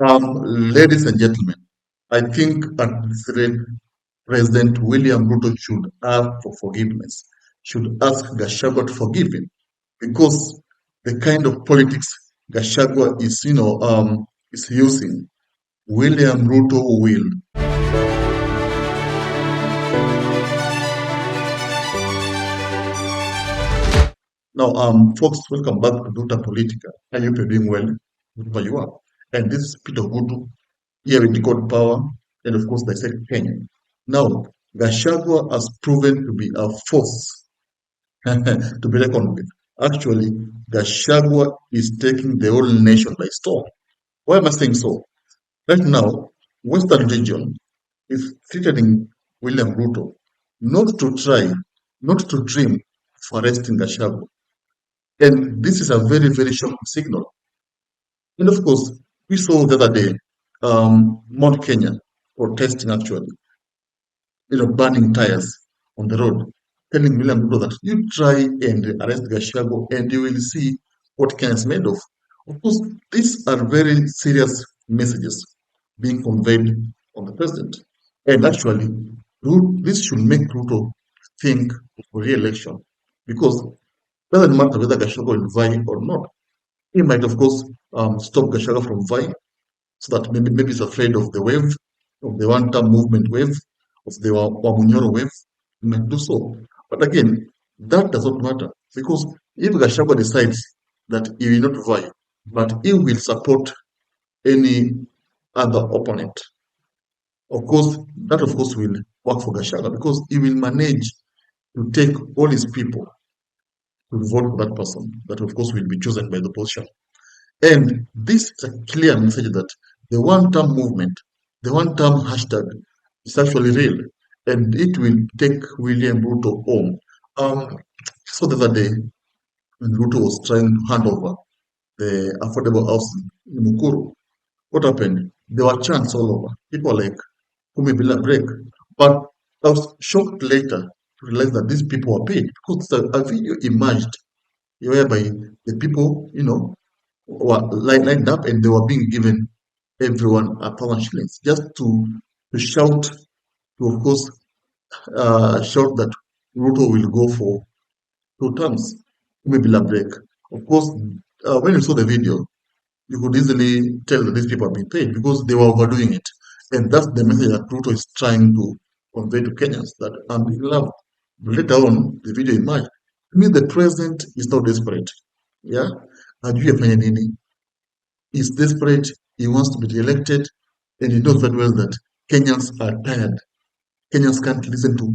Ladies and gentlemen, I think at this rate, President William Ruto should ask for forgiveness, should ask Gachagua to forgive him, because the kind of politics Gachagua is using, William Ruto will. Now, folks, welcome back to Duta Politica. I hope you're doing well, wherever you are. And this is Peter Ogutu, here in Decode Power, and of course, Dissect Kenya. Now, Gachagua has proven to be a force to be reckoned with. Actually, Gachagua is taking the whole nation by storm. Why am I saying so? Right now, Western region is threatening William Ruto not to try, not to dream of arresting Gachagua. And this is a very, very shocking signal. And of course, we saw the other day Mount Kenya protesting actually, burning tires on the road, telling William Ruto that you try and arrest Gachagua and you will see what Kenya is made of. Of course, these are very serious messages being conveyed on the president. And actually, this should make Ruto think of re-election because it doesn't matter whether Gachagua will vie or not. He might, of course, stop Gachagua from vying so that maybe he's afraid of the wave, of the one-term movement wave, of the Wamunyoro wave. He might do so. But again, that does not matter because if Gachagua decides that he will not vie, but he will support any other opponent, of course, that of course will work for Gachagua because he will manage to take all his people to vote for that person that of course will be chosen by the opposition. And this is a clear message that the one-term movement, the one-term hashtag is actually real and it will take William Ruto home. So the other day, when Ruto was trying to hand over the affordable housing in Mukuru, what happened? There were chants all over. People were like, who may be a break. But I was shocked later to realize that these people were paid because a video emerged whereby the people, were lined up and they were being given everyone 1,000 shillings just to shout, to of course shout that Ruto will go for 2 terms, maybe a break. Of course, when you saw the video, you could easily tell that these people have been paid because they were overdoing it. And that's the message that Ruto is trying to convey to Kenyans that I'm being loved. But later on, the video emerged. To me, the president is not desperate. Yeah? Hajui nini. He's desperate. He wants to be re-elected. And he knows very well that Kenyans are tired. Kenyans can't listen to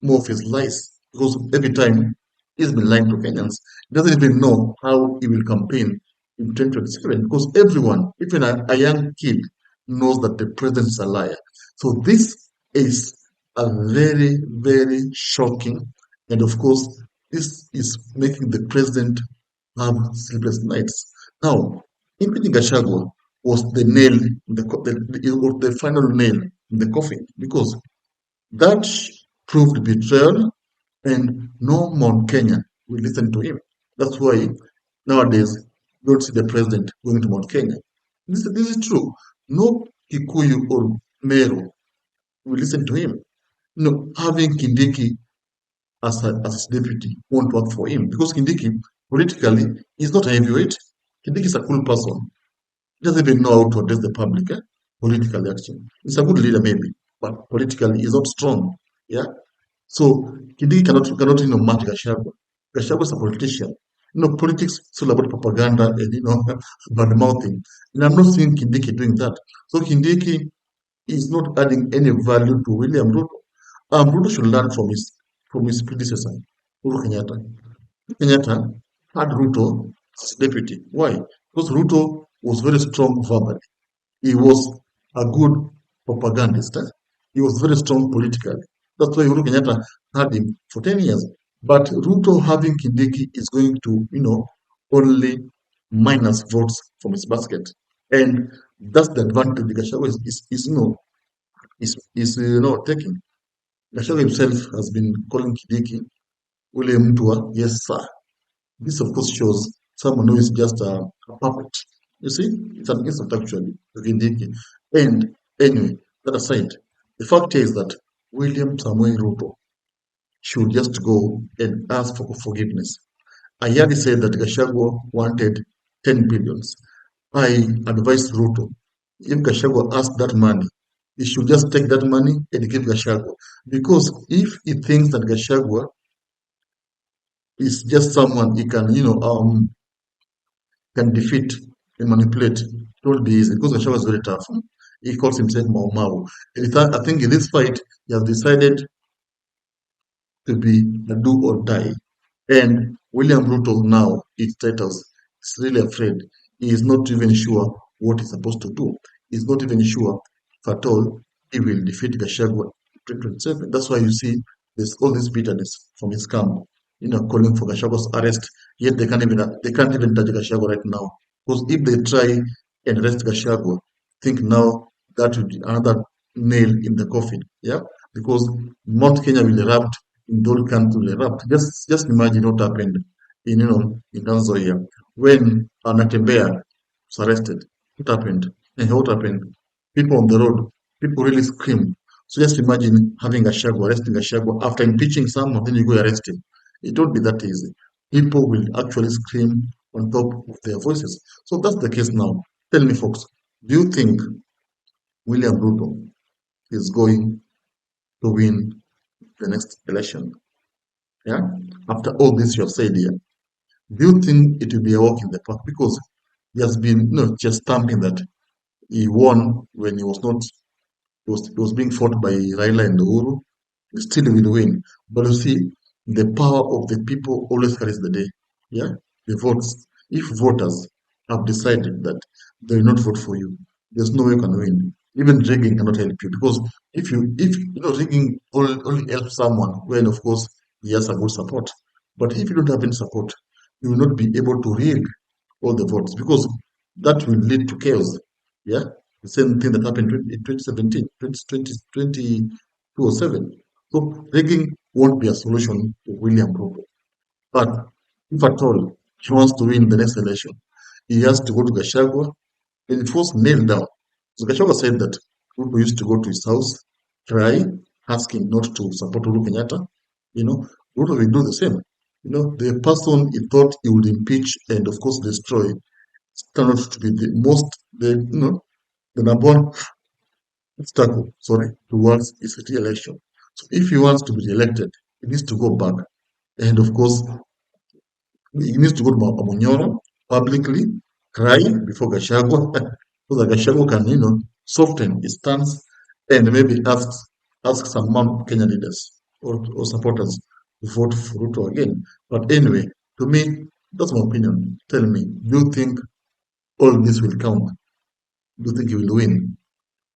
more of his lies because every time he's been lying to Kenyans, he doesn't even know how he will campaign in 2027 because everyone, even a young kid, knows that the president is a liar. So this is a very, very shocking, and of course, this is making the president have sleepless nights. Now, impeaching Gachagua was the nail, it was the final nail in the coffin because that proved betrayal, and no Mount Kenya will listen to him. That's why nowadays you don't see the president going to Mount Kenya. This is true. No Kikuyu or Meru will listen to him. Having Kindiki as his deputy won't work for him because Kindiki politically is not a heavyweight. Kindiki is a cool person. He doesn't even know how to address the public politically. Actually, he's a good leader maybe, but politically he's not strong. Yeah. So Kindiki cannot match Gachagua. Gachagua is a politician. Politics is all about propaganda and bad mouthing. And I'm not seeing Kindiki doing that. So Kindiki is not adding any value to William Ruto. Ruto should learn from his predecessor, Uhuru Kenyatta. Kenyatta had Ruto as deputy. Why? Because Ruto was very strong verbally. He was a good propagandist. He was very strong politically. That's why Uhuru Kenyatta had him for 10 years. But Ruto having Kindiki is going to, only minus votes from his basket. And that's the advantage Gachagua is taking. Gachagua himself has been calling Kindiki William Mtua, yes sir. This of course shows someone who is just a puppet You see, it's an insult actually, Kindiki. And anyway, that aside, the fact is that William Samuel Ruto should just go and ask for forgiveness. I heard he said that Gachagua wanted 10 billions. I advised Ruto, if Gachagua asked that money, he should just take that money and give Gachagua. Because if he thinks that Gachagua is just someone he can, can defeat and manipulate, it will be easy. Because Gachagua is very tough. He calls himself Mau Mau. And I think in this fight, he has decided to be a do or die. And William Ruto now, its status, is really afraid. He is not even sure what he's supposed to do. He's not even sure if at all he will defeat Gachagua in 2027. That's why you see there's all this bitterness from his camp, calling for Gachagua's arrest. Yet they can't even touch Gachagua right now. Because if they try and arrest Gachagua, think now that would be another nail in the coffin. Yeah, because Mount Kenya will erupt in the whole country will erupt. Just imagine what happened in Tanzania when Anatembea was arrested. What happened? And what happened? People on the road, people really screamed. So just imagine having a Gachagua, arresting a Gachagua after impeaching someone, then you go arrest him. It won't be that easy. People will actually scream on top of their voices. So that's the case now. Tell me, folks, do you think William Ruto is going to win the next election? Yeah. After all this you have said here, do you think it will be a walk in the park? Because he has been, just stamping that he won when he was not, he was being fought by Raila and Uhuru. He still will win. But you see, the power of the people always carries the day. Yeah. The votes. If voters have decided that they will not vote for you, there's no way you can win. Even rigging cannot help you because if rigging only helps someone when of course he has a good support. But if you don't have any support, you will not be able to rig all the votes because that will lead to chaos. Yeah, the same thing that happened in 2017, 2007. So rigging won't be a solution to William Ruto. But if at all he wants to win the next election, he has to go to Gachagua and it was nailed down. So Gachagua said that Ruto used to go to his house, cry, ask him not to support Uhuru Kenyatta. You know, Ruto will do the same. The person he thought he would impeach and of course destroy turned out to be the number one obstacle, sorry, towards his re-election. So if he wants to be re-elected, he needs to go back. And of course, he needs to go to Amunyoro publicly, cry before Gachagua, so that Gachagua can, soften his stance and maybe ask some Kenya leaders or supporters to vote for Ruto again. But anyway, to me, that's my opinion. Tell me, do you think all this will count? Do you think he will win?